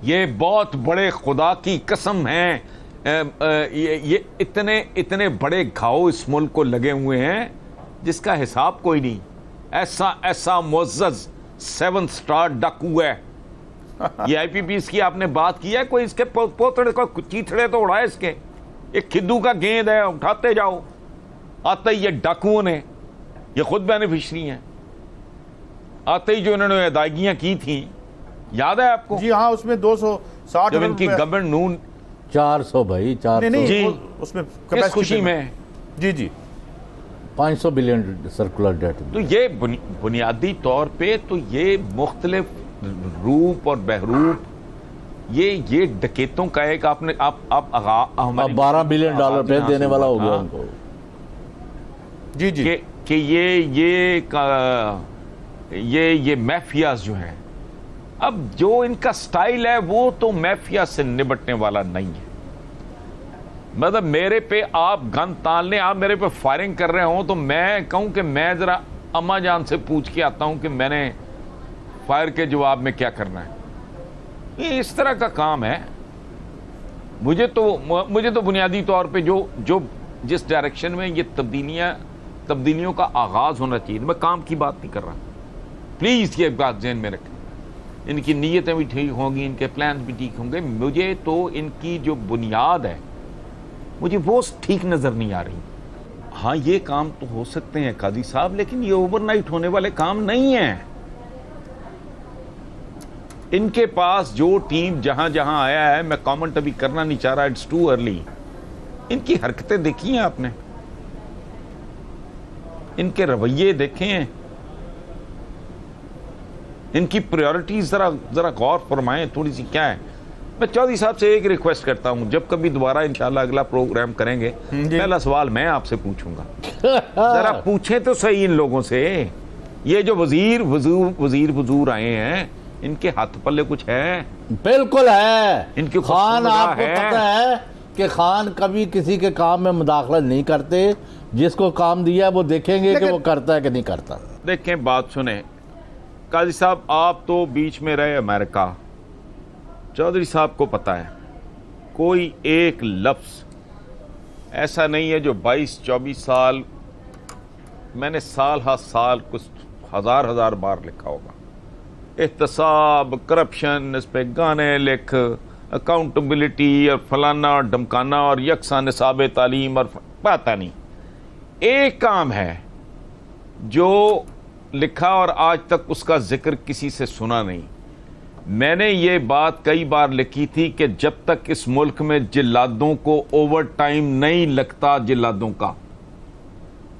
یہ بہت بڑے خدا کی قسم ہے، یہ اتنے بڑے گھاؤ اس ملک کو لگے ہوئے ہیں جس کا حساب کوئی نہیں. ایسا معزز 7 سٹار ڈاکو ہے. یہ آئی پی پیز کی آپ نے بات کی ہے؟ کوئی اس کے پوتڑے کو چیتڑے تو اڑائے اس کے. ایک کھدو کا گیند ہے، اٹھاتے جاؤ. آتے ہی یہ ڈاکوؤں نے، یہ خود بینیفیشری ہیں، آتے ہی جو انہوں نے ادائیگیاں کی تھیں، یاد ہے آپ کو؟ جی ہاں، اس میں 260 جب ان کی گورنمنٹ نون 400 بھائی 400 جی اس میں کس خوشی میں جی 500 بلین سرکولر ڈیٹ. تو یہ بنیادی طور پہ تو یہ مختلف روپ اور بحروپ، یہ ڈکیتوں کا ایک آپ نے آپ اب $12 بلین ٹیکس دینے والا ہو گیا ان کو. جی کہ یہ میفیاز جو ہیں، اب جو ان کا سٹائل ہے وہ تو میفیا سے نبٹنے والا نہیں ہے. مطلب میرے پہ آپ گن تان لیں، آپ میرے پہ فائرنگ کر رہے ہوں تو میں کہوں کہ میں ذرا اما جان سے پوچھ کے آتا ہوں کہ میں نے فائر کے جواب میں کیا کرنا ہے. یہ اس طرح کا کام ہے. مجھے تو بنیادی طور پہ جو جس ڈائریکشن میں یہ تبدیلیوں کا آغاز ہونا چاہیے، میں کام کی بات نہیں کر رہا، پلیز یہ بات ذہن میں رکھیں. ان کی نیتیں بھی ٹھیک ہوں گی، ان کے پلانز بھی ٹھیک ہوں گے، مجھے تو ان کی جو بنیاد ہے مجھے وہ ٹھیک نظر نہیں آ رہی. ہاں یہ کام تو ہو سکتے ہیں قاضی صاحب، لیکن یہ اوور نائٹ ہونے والے کام نہیں ہیں. ان کے پاس جو ٹیم جہاں جہاں آیا ہے، میں کامنٹ ابھی کرنا نہیں چاہ رہا، اٹس ٹو ارلی. ان کی حرکتیں دیکھی ہیں آپ نے؟ ان کے رویے دیکھے ہیں؟ ان کی پریورٹیز ذرا غور فرمائیں تھوڑی سی کیا ہے. میں چودھری صاحب سے ایک ریکویسٹ کرتا ہوں، جب کبھی دوبارہ انشاءاللہ اگلا پروگرام کریں گے، پہلا سوال میں آپ سے پوچھوں گا، ذرا پوچھیں تو صحیح ان لوگوں سے. یہ جو وزیر وزور آئے ہیں، ان کے ہاتھ پلے کچھ ہے؟ بالکل ہے. ان کی خان آپ کو پتہ ہے کہ خان کبھی کسی کے کام میں مداخلت نہیں کرتے. جس کو کام دیا وہ دیکھیں گے کہ وہ کرتا ہے کہ نہیں کرتا. دیکھیں بات سنیں قاضی صاحب، آپ تو بیچ میں رہے امریکہ. چودھری صاحب کو پتہ ہے کوئی ایک لفظ ایسا نہیں ہے جو 22-24 سال، میں نے سال ہر سال کچھ ہزار بار لکھا ہوگا. احتساب، کرپشن، اس پہ گانے لکھ، اکاؤنٹیبلٹی اور فلانا اور ڈمکانا اور یکساں نصاب تعلیم اور پتہ نہیں. ایک کام ہے جو لکھا اور آج تک اس کا ذکر کسی سے سنا نہیں. میں نے یہ بات کئی بار لکھی تھی کہ جب تک اس ملک میں جلادوں کو اوور ٹائم نہیں لگتا، جلادوں کا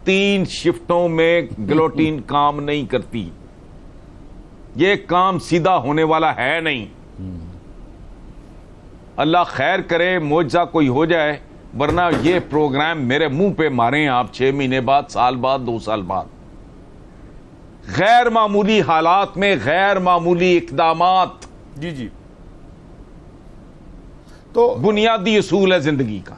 3 شفٹوں میں گلوٹین کام نہیں کرتی، یہ کام سیدھا ہونے والا ہے نہیں. اللہ خیر کرے معجزہ کوئی ہو جائے، ورنہ یہ پروگرام میرے منہ پہ ماریں آپ 6 مہینے بعد، سال بعد، 2 سال بعد. غیر معمولی حالات میں غیر معمولی اقدامات جی تو بنیادی اصول ہے زندگی کا.